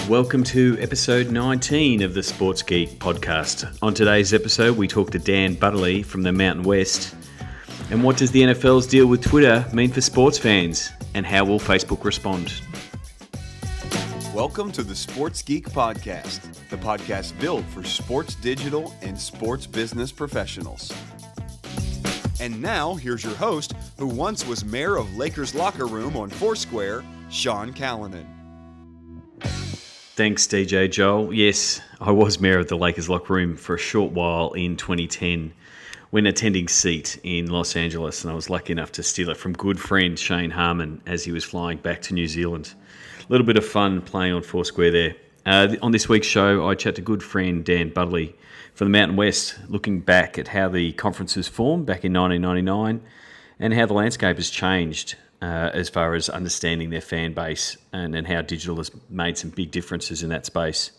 Welcome to episode 19 of the Sports Geek podcast. On today's episode, we talk to Dan Butterley from the Mountain West. And what does the NFL's deal with Twitter mean for sports fans? And how will Facebook respond? Welcome to the Sports Geek podcast, the podcast built for sports digital and sports business professionals. And now, here's your host, who once was mayor of Lakers Locker Room on Foursquare, Sean Callanan. Thanks, DJ Joel. Yes, I was mayor of the Lakers Locker Room for a short while in 2010 when attending SEAT in Los Angeles, and I was lucky enough to steal it from good friend Shane Harmon as he was flying back to New Zealand. A little bit of fun playing on Foursquare there. On this week's show, I chat to good friend Dan Butterley from the Mountain West, looking back at how the conferences formed back in 1999 and how the landscape has changed as far as understanding their fan base and how digital has made some big differences in that space.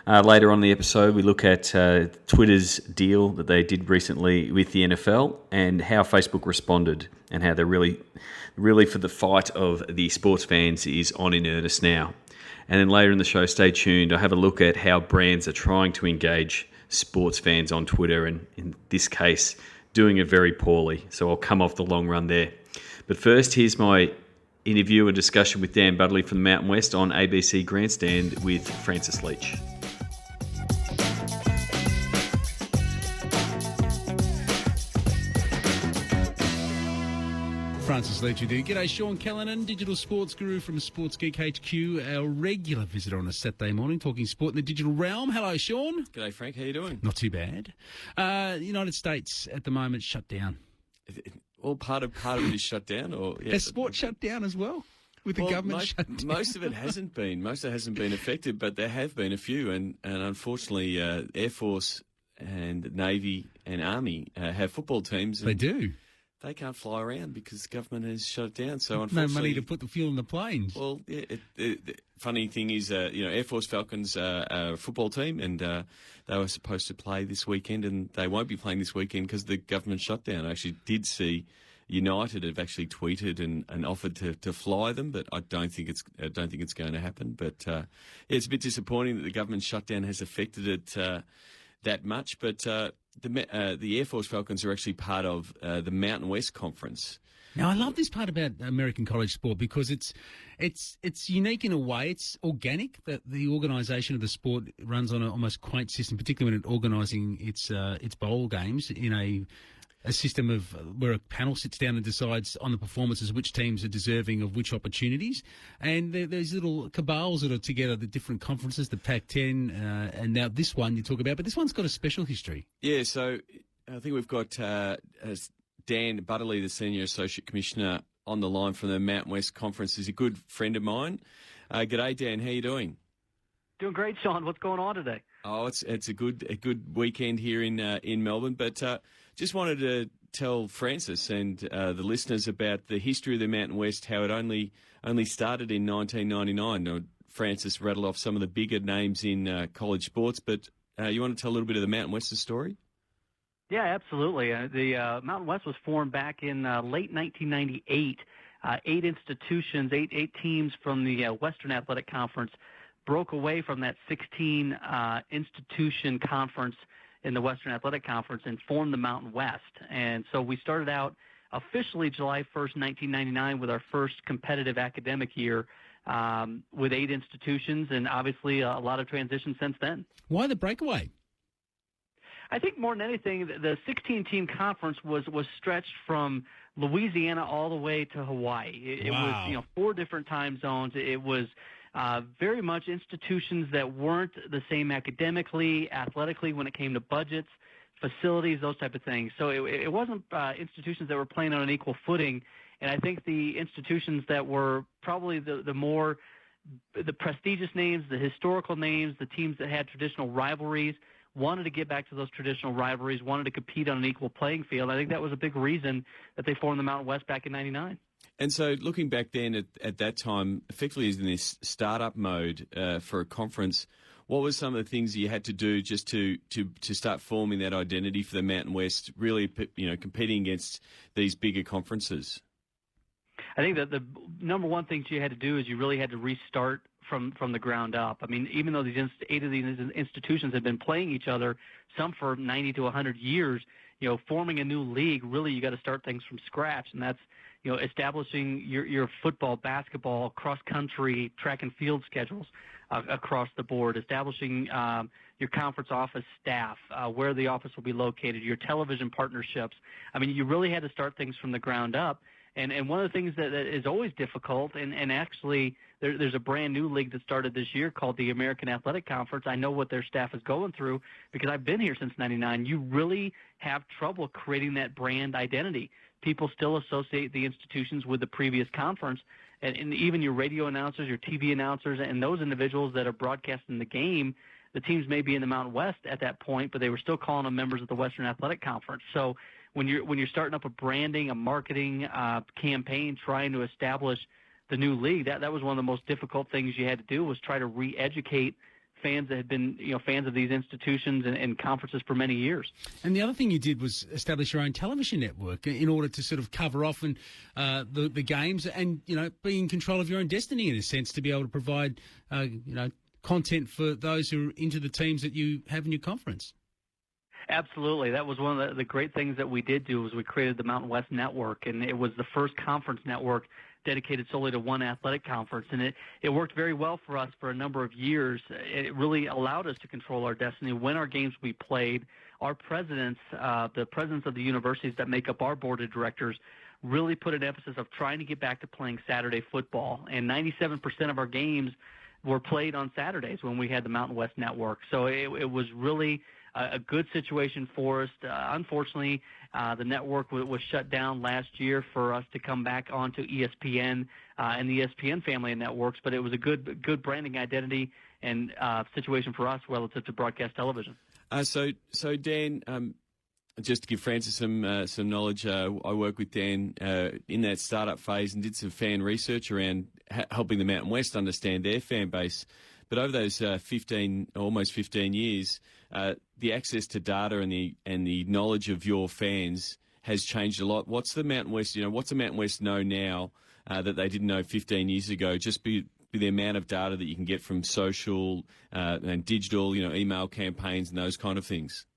Later on in the episode, we look at Twitter's deal that they did recently with the NFL and how Facebook responded and how they're really for the fight of the sports fans is on in earnest now. And then later in the show, stay tuned, I have a look at how brands are trying to engage sports fans on Twitter and in this case, doing it very poorly. So I'll come off the long run there. But first, here's my interview and discussion with Dan Butterley from the Mountain West on ABC Grandstand with Francis Leach. Francis Leach with you. G'day, Sean Callanan, digital sports guru from Sports Geek HQ, our regular visitor on a Saturday morning, talking sport in the digital realm. Hello, Sean. G'day, Frank. How you doing? Not too bad. The United States at the moment shut down. Well, part of it is shut down, or Has sport shut down as well? With the government shut down? Most of it hasn't been. Most of it hasn't been affected, but there have been a few, and unfortunately, Air Force and Navy and Army have football teams. And they do. They can't fly around because the government has shut it down. So unfortunately, no money to put the fuel in the planes. Well, yeah, the funny thing is, Air Force Falcons are a football team, and they were supposed to play this weekend, and they won't be playing this weekend because of the government shutdown. I actually did see United have actually tweeted and offered to fly them, but I don't think it's going to happen. But it's a bit disappointing that the government shutdown has affected it that much. But the Air Force Falcons are actually part of the Mountain West Conference. Now, I love this part about American college sport because it's unique in a way. It's organic that the organisation of the sport runs on an almost quaint system, particularly when it's organising its bowl games in a system of where a panel sits down and decides on the performances which teams are deserving of which opportunities. And there's little cabals that are together, the different conferences, the Pac-10, and now this one you talk about. But this one's got a special history. Yeah, so I think we've got Dan Butterley, the Senior Associate Commissioner, on the line from the Mountain West Conference. He's a good friend of mine. G'day, Dan. How you doing? Doing great, Sean. What's going on today? Oh, it's a good weekend here in Melbourne. But just wanted to tell Francis and the listeners about the history of the Mountain West, how it only started in 1999. Now, Francis rattled off some of the bigger names in college sports, but you want to tell a little bit of the Mountain West's story? Yeah, absolutely. The Mountain West was formed back in late 1998. Eight institutions, eight teams from the Western Athletic Conference broke away from that 16 institution conference in the Western Athletic Conference and formed the Mountain West. And so we started out officially July 1st, 1999 with our first competitive academic year with 8 institutions, and obviously a lot of transition since then. Why the breakaway? I think more than anything, the 16-team conference was stretched from Louisiana all the way to Hawaii. It was 4 different time zones. It was very much institutions that weren't the same academically, athletically when it came to budgets, facilities, those type of things. So it wasn't institutions that were playing on an equal footing. And I think the institutions that were probably the more the prestigious names, the historical names, the teams that had traditional rivalries, wanted to get back to those traditional rivalries, wanted to compete on an equal playing field. I think that was a big reason that they formed the Mountain West back in 99. And so looking back then at that time, effectively in this startup mode for a conference, what were some of the things you had to do just to start forming that identity for the Mountain West, really competing against these bigger conferences? I think that the number one thing you had to do is you really had to restart from the ground up. I mean, even though eight of these institutions have been playing each other, some for 90 to 100 years, forming a new league, really you got to start things from scratch, and that's establishing your football, basketball, cross country, track and field schedules across the board, establishing your conference office staff, where the office will be located, your television partnerships. I mean, you really had to start things from the ground up. And one of the things that is always difficult, and actually there's a brand new league that started this year called the American Athletic Conference. I know what their staff is going through because I've been here since '99. You really have trouble creating that brand identity. People still associate the institutions with the previous conference, and even your radio announcers, your TV announcers, and those individuals that are broadcasting the game, the teams may be in the Mountain West at that point, but they were still calling them members of the Western Athletic Conference. So when you're starting up a branding, a marketing campaign, trying to establish the new league, that was one of the most difficult things you had to do, was try to re-educate fans that had been fans of these institutions and conferences for many years. And the other thing you did was establish your own television network in order to sort of cover off the games and be in control of your own destiny in a sense, to be able to provide content for those who are into the teams that you have in your conference. Absolutely. That was one of the great things that we did do, was we created the Mountain West Network, and it was the first conference network dedicated solely to one athletic conference, and it worked very well for us for a number of years. It really allowed us to control our destiny when our games we played. Our presidents, the presidents of the universities that make up our board of directors, really put an emphasis of trying to get back to playing Saturday football, and 97% of our games were played on Saturdays when we had the Mountain West Network. So it was really a good situation for us. Unfortunately, the network was shut down last year for us to come back onto ESPN and the ESPN family of networks, but it was a good branding identity and situation for us relative to broadcast television. So Dan, just to give Francis some knowledge, I work with Dan in that startup phase and did some fan research around helping the Mountain West understand their fan base. But over those almost 15 years, the access to data and the knowledge of your fans has changed a lot. What's the Mountain West? What's the Mountain West know now that they didn't know 15 years ago? Just be the amount of data that you can get from social and digital, email campaigns and those kind of things.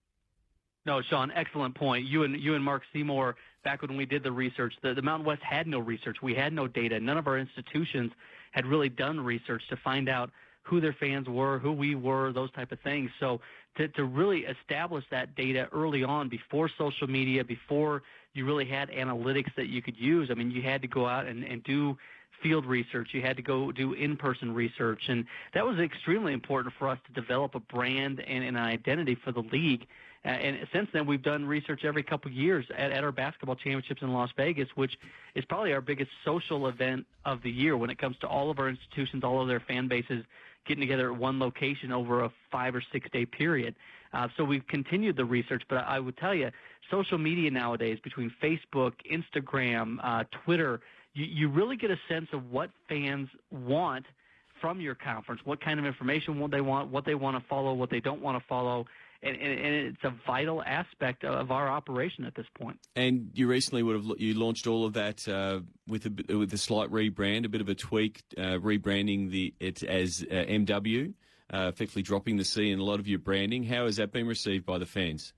No, Sean, excellent point. You and Mark Seymour, back when we did the research, the Mountain West had no research. We had no data. None of our institutions had really done research to find out who their fans were, who we were, those type of things. So to really establish that data early on, before social media, before you really had analytics that you could use, I mean, you had to go out and do field research. You had to go do in-person research. And that was extremely important for us to develop a brand and an identity for the league. And since then, we've done research every couple of years at our basketball championships in Las Vegas, which is probably our biggest social event of the year when it comes to all of our institutions, all of their fan bases getting together at one location over a 5 or 6 day period. So we've continued the research, but I would tell you, social media nowadays, between Facebook, Instagram, Twitter, you really get a sense of what fans want from your conference, what kind of information they want, what they want to follow, what they don't want to follow. And it's a vital aspect of our operation at this point. And you recently you launched all of that with a slight rebrand, a bit of a tweak, rebranding it as MW, effectively dropping the C in a lot of your branding. How has that been received by the fans?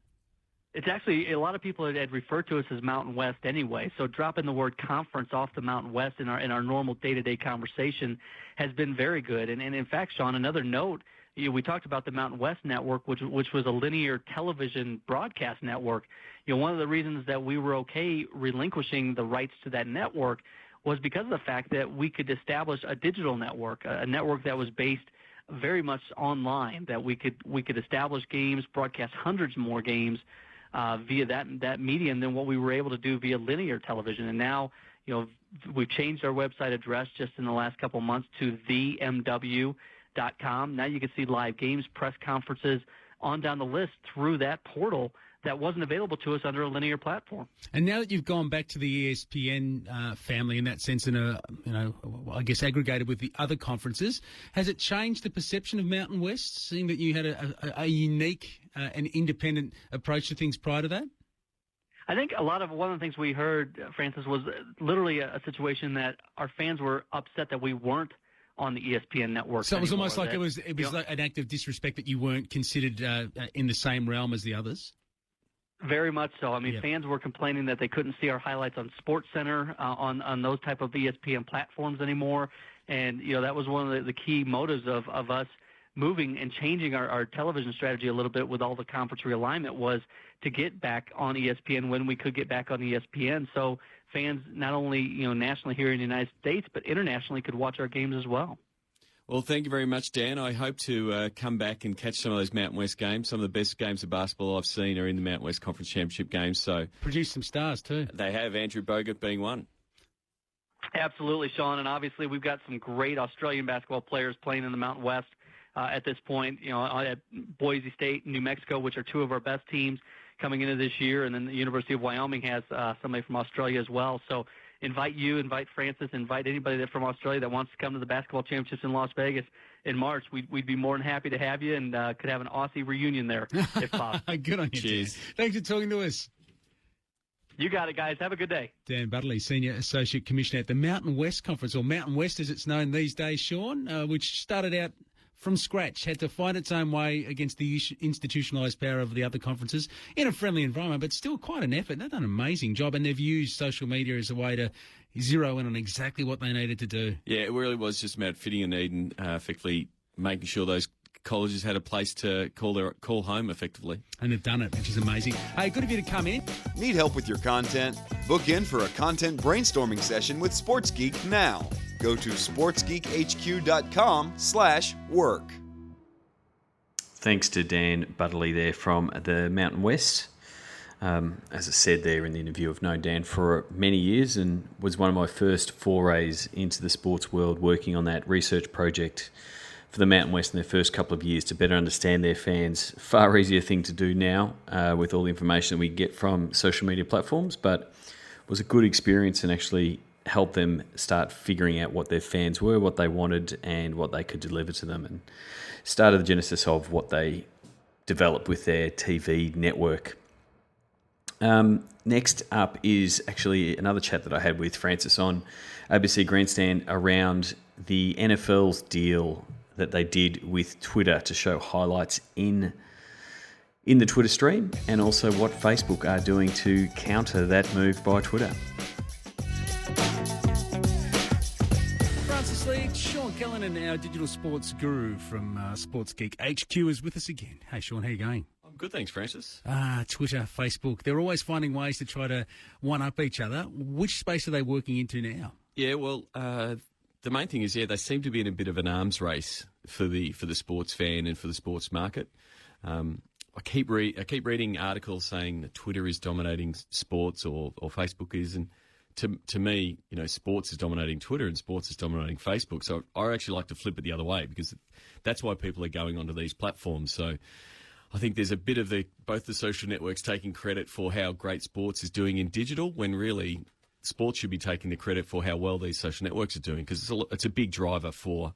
It's actually, a lot of people had referred to us as Mountain West anyway, so dropping the word conference off the Mountain West in our normal day-to-day conversation has been very good. And in fact, Sean, another note, we talked about the Mountain West Network, which was a linear television broadcast network. One of the reasons that we were okay relinquishing the rights to that network was because of the fact that we could establish a digital network, a network that was based very much online, that we could establish games, broadcast hundreds more games via that medium than what we were able to do via linear television. And now, we've changed our website address just in the last couple of months to themw.com. Now you can see live games, press conferences, on down the list through that portal that wasn't available to us under a linear platform. And now that you've gone back to the ESPN family in that sense, and I guess aggregated with the other conferences, has it changed the perception of Mountain West, seeing that you had a unique and independent approach to things prior to that? I think one of the things we heard, Francis, was literally a situation that our fans were upset that we weren't on the ESPN network. So it was anymore. almost like it was like an act of disrespect that you weren't considered in the same realm as the others. Very much so. I mean, fans were complaining that they couldn't see our highlights on SportsCenter, on those type of ESPN platforms anymore. And, that was one of the key motives of us moving and changing our television strategy a little bit with all the conference realignment, was to get back on ESPN when we could get back on ESPN. So fans not only, nationally here in the United States, but internationally could watch our games as well. Well, thank you very much, Dan. I hope to come back and catch some of those Mountain West games. Some of the best games of basketball I've seen are in the Mountain West Conference Championship games. So produce some stars too. They have, Andrew Bogut being one. Absolutely, Sean. And obviously we've got some great Australian basketball players playing in the Mountain West at this point. At Boise State and New Mexico, which are two of our best teams coming into this year. And then the University of Wyoming has somebody from Australia as well. So invite Francis, invite anybody that's from Australia that wants to come to the basketball championships in Las Vegas in March. We'd be more than happy to have you, and could have an Aussie reunion there if possible. Good on you, Cheers. Dan. Thanks for talking to us. You got it, guys. Have a good day. Dan Butterley, Senior Associate Commissioner at the Mountain West Conference, or Mountain West as it's known these days, Sean, which started out from scratch, had to find its own way against the institutionalised power of the other conferences in a friendly environment, but still quite an effort. They've done an amazing job, and they've used social media as a way to zero in on exactly what they needed to do. Yeah, it really was just about fitting a need and effectively making sure those colleges had a place to call home effectively. And they've done it, which is amazing. Hey, good of you to come in. Need help with your content? Book in for a content brainstorming session with Sports Geek now. Go to sportsgeekhq.com/work. Thanks to Dan Butterley there from the Mountain West. As I said there in the interview, I've known Dan for many years and was one of my first forays into the sports world, working on that research project for the Mountain West in their first couple of years to better understand their fans. Far easier thing to do now with all the information that we get from social media platforms, but it was a good experience and actually helped them start figuring out what their fans were, what they wanted, and what they could deliver to them, and started the genesis of what they developed with their TV network. Next up is actually another chat that I had with Francis on ABC Grandstand around the NFL's deal that they did with Twitter to show highlights in the Twitter stream, and also what Facebook are doing to counter that move by Twitter. Francis Lee, Sean Callanan, our digital sports guru from Sports Geek HQ, is with us again. Hey, Sean, how you going? I'm good, thanks, Francis. Twitter, Facebook, they're always finding ways to try to one-up each other. Which space are they working into now? Yeah, well, the main thing is, they seem to be in a bit of an arms race for the sports fan and for the sports market. I keep reading articles saying that Twitter is dominating sports or Facebook is, and to me, sports is dominating Twitter and sports is dominating Facebook. So I actually like to flip it the other way, because that's why people are going onto these platforms. So I think there's a bit of both the social networks taking credit for how great sports is doing in digital, when really sports should be taking the credit for how well these social networks are doing, because it's a big driver for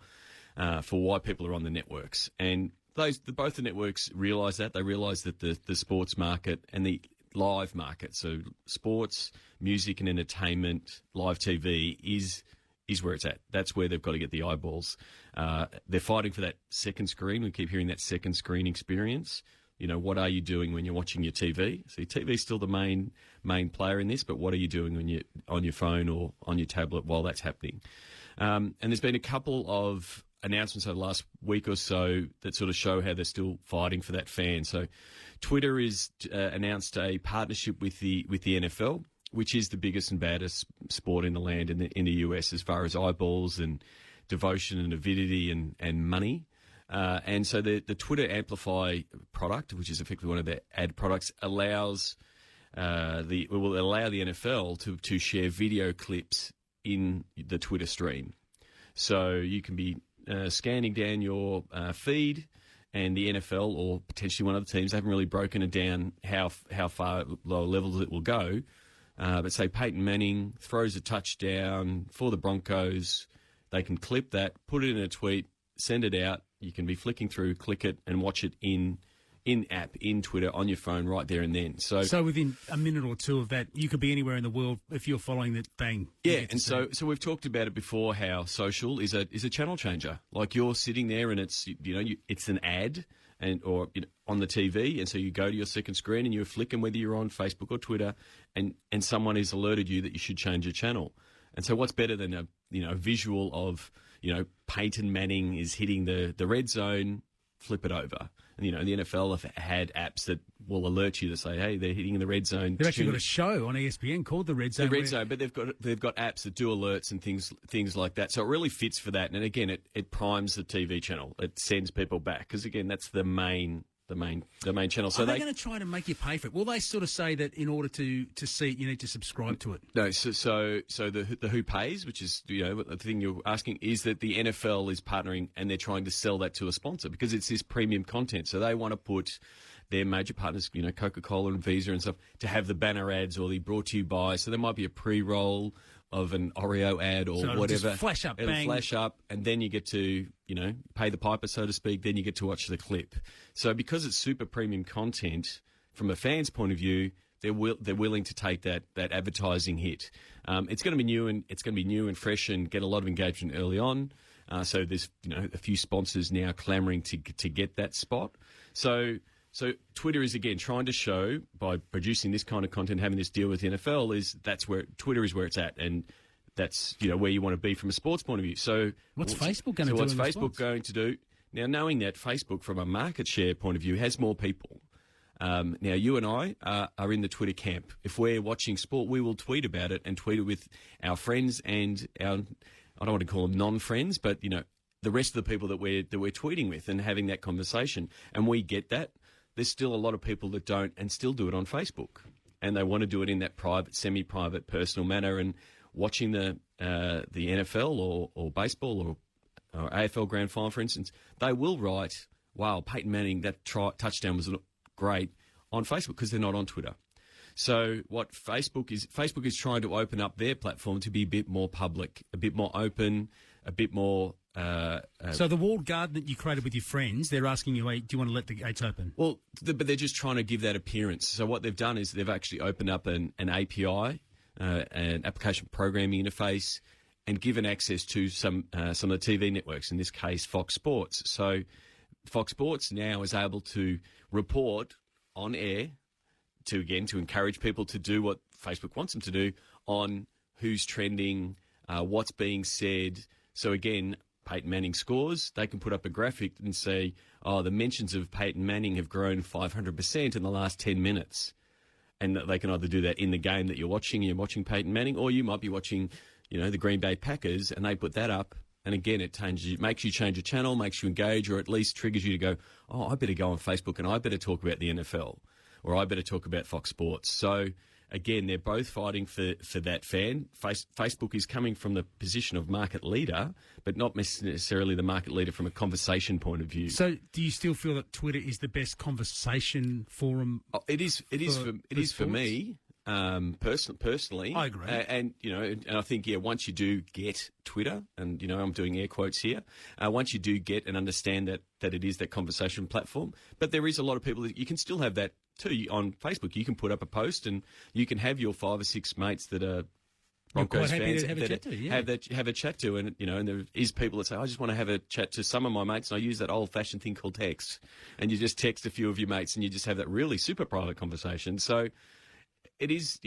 why people are on the networks. And both the networks realise that. They realise that the sports market and the live market, so sports, music and entertainment, live TV is where it's at. That's where they've got to get the eyeballs. They're fighting for that second screen. We keep hearing that second screen experience. What are you doing when you're watching your TV? So your TV is still the main player in this, but what are you doing when you're on your phone or on your tablet while that's happening? And there's been a couple of announcements over the last week or so that sort of show how they're still fighting for that fan. So Twitter has announced a partnership with the NFL, which is the biggest and baddest sport in the land in the US as far as eyeballs and devotion and avidity and money. And so the Twitter Amplify product, which is effectively one of their ad products, will allow the NFL to share video clips in the Twitter stream. So you can be scanning down your feed, and the NFL or potentially one of the teams, they haven't really broken it down how far lower levels it will go. But say Peyton Manning throws a touchdown for the Broncos, they can clip that, put it in a tweet, send it out. You can be flicking through, click it, and watch it in in-app, in Twitter, on your phone, right there and then. So within a minute or two of that, you could be anywhere in the world if you're following that. Bang. Yeah, and so we've talked about it before. How social is a channel changer. Like you're sitting there and it's it's an ad or on the TV, and so you go to your second screen and you're flicking whether you're on Facebook or Twitter, and someone has alerted you that you should change your channel. And so what's better than a visual of Peyton Manning is hitting the red zone, flip it over. And, the NFL have had apps that will alert you to say, hey, they're hitting the red zone. They've actually got a show on ESPN called The Red Zone. The Red Zone, but they've got apps that do alerts and things like that. So it really fits for that. And again, it primes the TV channel. It sends people back because, again, that's the main channel. So are they going to try to make you pay for it? Will they sort of say that in order to see it, you need to subscribe to it? No. So the who pays, which is the thing you're asking, is that the NFL is partnering and they're trying to sell that to a sponsor because it's this premium content. So they want to put their major partners, Coca-Cola and Visa and stuff, to have the banner ads or the brought to you by. So there might be a pre-roll of an Oreo ad or so whatever. Just flash up, it'll bang. flash up, and then you get to, pay the piper, so to speak. Then you get to watch the clip. So because it's super premium content, from a fan's point of view, they're willing to take that advertising hit. It's going to be new and fresh and get a lot of engagement early on. So there's a few sponsors now clamoring to get that spot. So Twitter is, again, trying to show by producing this kind of content, having this deal with the NFL, that's where Twitter is where it's at, and that's where you want to be from a sports point of view. So what's Facebook going to do? What's Facebook going to do? Now, knowing that Facebook, from a market share point of view, has more people. Now, you and I are in the Twitter camp. If we're watching sport, we will tweet about it and tweet it with our friends and our, I don't want to call them non-friends, but the rest of the people that we're tweeting with and having that conversation. And we get that. There's still a lot of people that don't and still do it on Facebook, and they want to do it in that private, semi-private, personal manner. And watching the NFL or baseball or AFL Grand Final, for instance, they will write, "Wow, Peyton Manning, that touchdown was great," on Facebook because they're not on Twitter. So what Facebook is trying to open up their platform to be a bit more public, a bit more open, a bit more. So the walled garden that you created with your friends, they're asking you, hey, do you want to let the gates open? Well, but they're just trying to give that appearance. So what they've done is they've actually opened up an API, an application programming interface, and given access to some of the TV networks, in this case Fox Sports. So Fox Sports now is able to report on air to encourage people to do what Facebook wants them to do on who's trending, what's being said. So again, Peyton Manning scores, they can put up a graphic and say, the mentions of Peyton Manning have grown 500% in the last 10 minutes. And they can either do that in the game that you're watching Peyton Manning, or you might be watching, the Green Bay Packers, and they put that up. And again, it makes you change a channel, makes you engage, or at least triggers you to go, I better go on Facebook and I better talk about the NFL, or I better talk about Fox Sports. So again, they're both fighting for that fan. Facebook is coming from the position of market leader, but not necessarily the market leader from a conversation point of view. So, do you still feel that Twitter is the best conversation forum? It is for me. Personally, I agree, and I think once you do get Twitter, and I'm doing air quotes here, once you do get and understand that it is that conversation platform, but there is a lot of people that you can still have that too on Facebook. You can put up a post, and you can have your 5 or 6 mates that are Broncos fans have a chat to, and and there is people that say, I just want to have a chat to some of my mates, and I use that old-fashioned thing called text, and you just text a few of your mates, and you just have that really super private conversation. So. It is,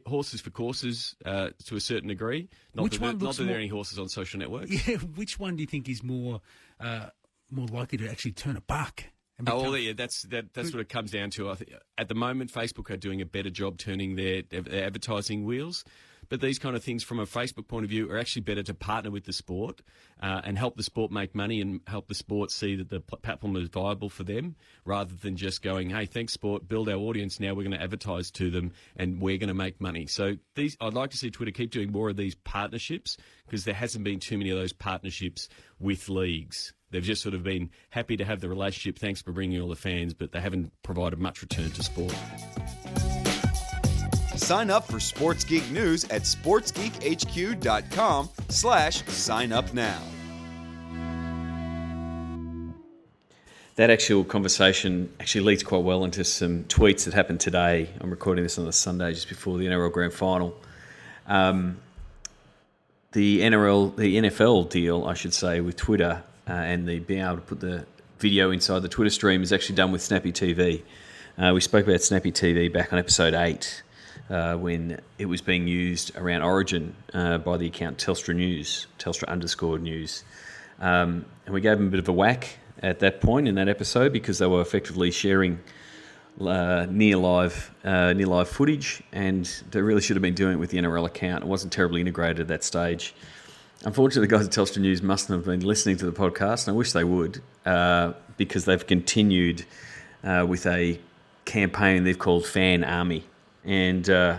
horses for courses to a certain degree. Not that there are any horses on social networks. Yeah, which one do you think is more likely to actually turn a buck? That's what it comes down to. I think at the moment, Facebook are doing a better job turning their advertising wheels. But these kind of things, from a Facebook point of view, are actually better to partner with the sport and help the sport make money and help the sport see that the platform is viable for them, rather than just going, hey, thanks, sport, build our audience, now we're going to advertise to them and we're going to make money. So I'd like to see Twitter keep doing more of these partnerships, because there hasn't been too many of those partnerships with leagues. They've just sort of been happy to have the relationship, thanks for bringing all the fans, but they haven't provided much return to sport. Sign up for Sports Geek News at sportsgeekhq.com/sign up now. that actual conversation actually leads quite well into some tweets that happened today. I'm recording this on a Sunday just before the NRL Grand Final. The NFL deal, I should say, with Twitter and the being able to put the video inside the Twitter stream is actually done with Snappy TV. We spoke about Snappy TV back on episode 8 when it was being used around Origin by the account Telstra _news. And we gave them a bit of a whack at that point in that episode because they were effectively sharing near live footage, and they really should have been doing it with the NRL account. It wasn't terribly integrated at that stage. Unfortunately, the guys at Telstra News mustn't have been listening to the podcast, and I wish they would, because they've continued with a campaign they've called Fan Army. And I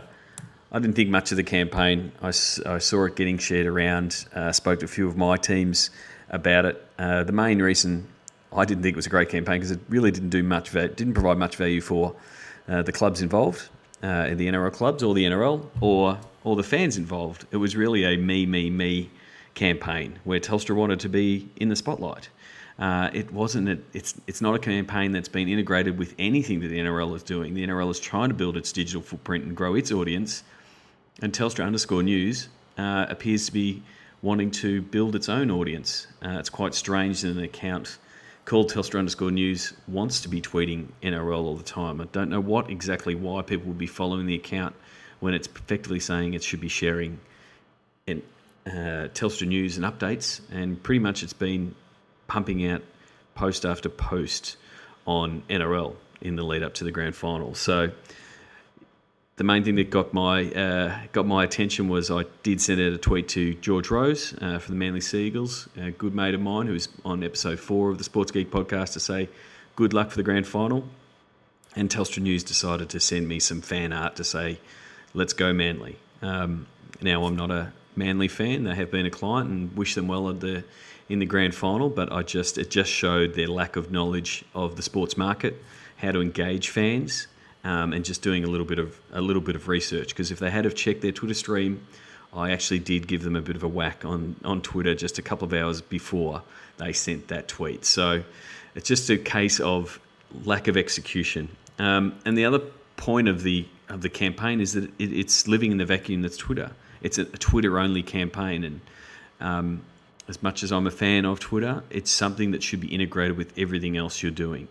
didn't think much of the campaign. I saw it getting shared around, spoke to a few of my teams about it. The main reason I didn't think it was a great campaign because it really didn't provide much value for the clubs involved, the NRL clubs or the NRL or the fans involved. It was really a me campaign where Telstra wanted to be in the spotlight. It's not a campaign that's been integrated with anything that the NRL is doing. The NRL is trying to build its digital footprint and grow its audience, and Telstra _news appears to be wanting to build its own audience. It's quite strange that an account called Telstra _news wants to be tweeting NRL all the time. I don't know why people would be following the account when it's effectively saying it should be sharing Telstra news and updates, and pretty much it's been pumping out post after post on NRL in the lead up to the grand final. So the main thing that got my attention was I did send out a tweet to George Rose for the Manly Sea Eagles, a good mate of mine who's on episode 4 of the Sports Geek podcast, to say good luck for the grand final. And Telstra News decided to send me some fan art to say, let's go Manly. Now, I'm not a Manly fan. They have been a client and wish them well in the grand final, but it just showed their lack of knowledge of the sports market, how to engage fans. And just doing a little bit of research, because if they had have checked their Twitter stream, I actually did give them a bit of a whack on Twitter just a couple of hours before they sent that tweet. So it's just a case of lack of execution. And the other point of the campaign is that it's living in the vacuum that's Twitter. It's a Twitter-only campaign, and as much as I'm a fan of Twitter, it's something that should be integrated with everything else you're doing.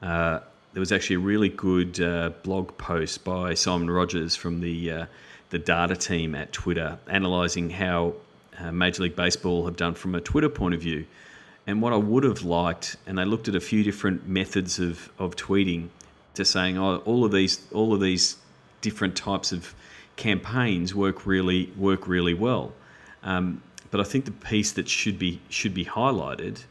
There was actually a really good blog post by Simon Rogers from the data team at Twitter, analysing how Major League Baseball have done from a Twitter point of view. And what I would have liked, and they looked at a few different methods of tweeting, to saying, all of these different types of campaigns work really well. But I think the piece that should be highlighted,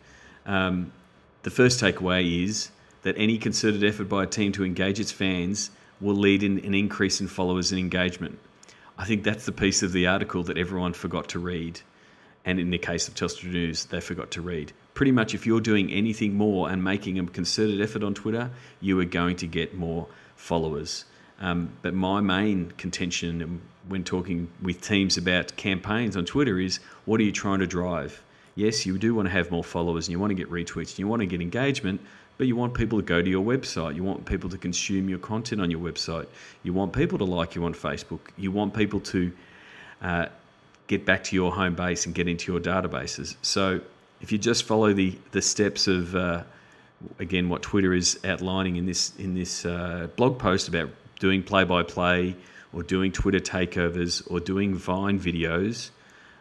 the first takeaway is that any concerted effort by a team to engage its fans will lead in an increase in followers and engagement. I think that's the piece of the article that everyone forgot to read. And in the case of Telstra News, they forgot to read. Pretty much if you're doing anything more and making a concerted effort on Twitter, you are going to get more followers. But my main contention when talking with teams about campaigns on Twitter is, what are you trying to drive? Yes, you do want to have more followers and you want to get retweets and you want to get engagement, but you want people to go to your website. You want people to consume your content on your website. You want people to like you on Facebook. You want people to get back to your home base and get into your databases. So if you just follow the steps of, again, what Twitter is outlining in this blog post about doing play-by-play or doing Twitter takeovers or doing Vine videos,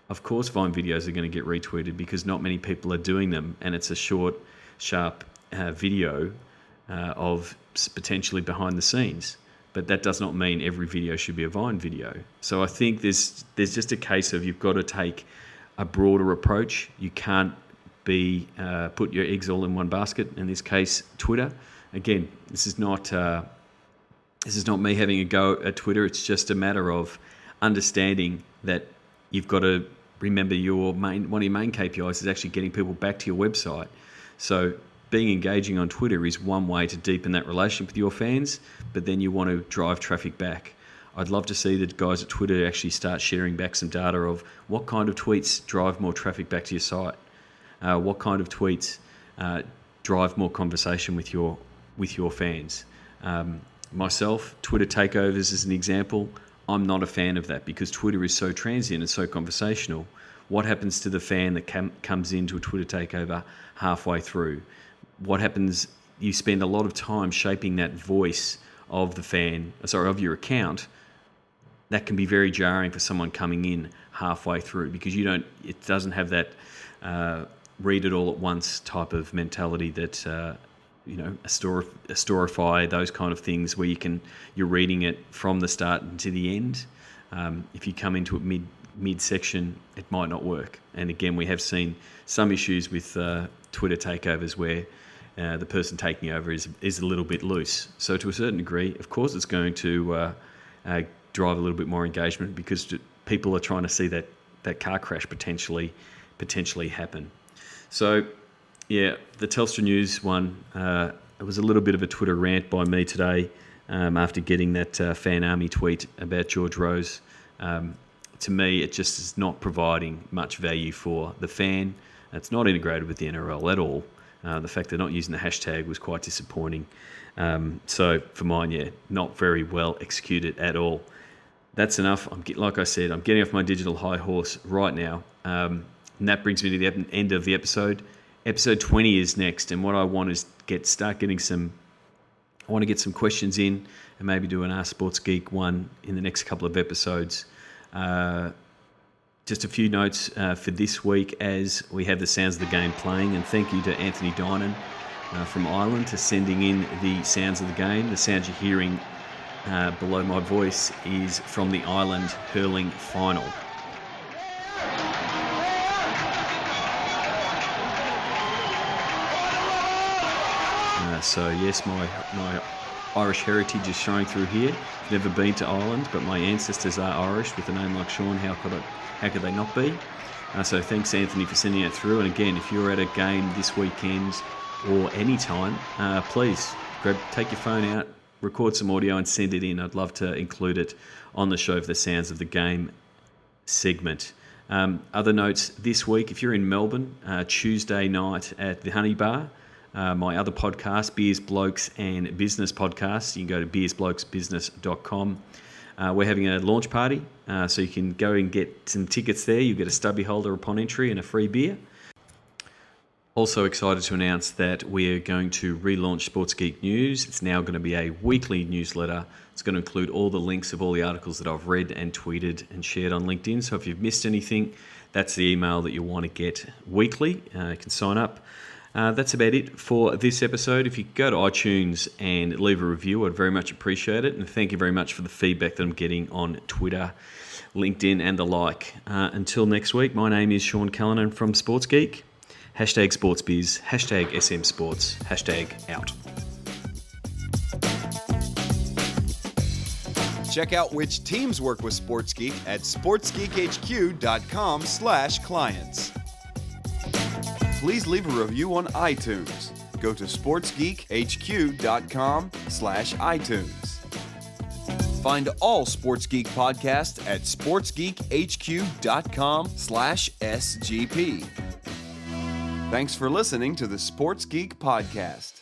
of course Vine videos are going to get retweeted because not many people are doing them, and it's a short, sharp video of potentially behind the scenes. But that does not mean every video should be a Vine video. So I think there's just a case of you've got to take a broader approach. You can't put your eggs all in one basket. In this case, Twitter. Again, this is not me having a go at Twitter. It's just a matter of understanding that you've got to remember one of your main KPIs is actually getting people back to your website. So being engaging on Twitter is one way to deepen that relationship with your fans, but then you want to drive traffic back. I'd love to see the guys at Twitter actually start sharing back some data of what kind of tweets drive more traffic back to your site. What kind of tweets drive more conversation with your fans. Myself, Twitter takeovers as an example, I'm not a fan of that because Twitter is so transient and so conversational. What happens to the fan that comes into a Twitter takeover halfway through? What happens? You spend a lot of time shaping that voice of the fan, of your account. That can be very jarring for someone coming in halfway through because it doesn't have that read it all at once type of mentality that a Storify, those kind of things where you're reading it from the start to the end. If you come into it mid-section, it might not work. And again, we have seen some issues with Twitter takeovers where the person taking over is a little bit loose. So to a certain degree, of course, it's going to drive a little bit more engagement because people are trying to see that car crash potentially happen. So, yeah, the Telstra News one, it was a little bit of a Twitter rant by me today after getting that fan army tweet about George Rose. To me, it just is not providing much value for the fan. It's not integrated with the NRL at all. The fact they're not using the hashtag was quite disappointing. So for mine, not very well executed at all. That's enough. Like I said, I'm getting off my digital high horse right now. And that brings me to the end of the episode. Episode 20 is next, and what I want is start getting some. I want to get some questions in, and maybe do an Ask Sports Geek one in the next couple of episodes. Just a few notes for this week as we have the Sounds of the Game playing, and thank you to Anthony Dinan from Ireland for sending in the Sounds of the Game. The sounds you're hearing below my voice is from the Ireland hurling final. So yes, my Irish heritage is showing through here. I've never been to Ireland, but my ancestors are Irish. With a name like Sean, how could they not be? So thanks, Anthony, for sending it through. And again, if you're at a game this weekend or any time, please take your phone out, record some audio and send it in. I'd love to include it on the show for the Sounds of the Game segment. Other notes this week, if you're in Melbourne, Tuesday night at the Honey Bar, my other podcast, Beers, Blokes and Business podcast, you can go to beersblokesbusiness.com. We're having a launch party, so you can go and get some tickets there. You get a stubby holder upon entry and a free beer. Also excited to announce that we're going to relaunch Sports Geek News. It's now going to be a weekly newsletter. It's going to include all the links of all the articles that I've read and tweeted and shared on LinkedIn. So if you've missed anything, that's the email that you'll want to get weekly. You can sign up. That's about it for this episode. If you go to iTunes and leave a review, I'd very much appreciate it. And thank you very much for the feedback that I'm getting on Twitter, LinkedIn and the like. Until next week, my name is Sean Callanan from Sports Geek. #SportsBiz, #SMSports, #out. Check out which teams work with Sports Geek at sportsgeekhq.com/clients. Please leave a review on iTunes. Go to sportsgeekhq.com/iTunes. Find all Sports Geek podcasts at sportsgeekhq.com/SGP. Thanks for listening to the Sports Geek Podcast.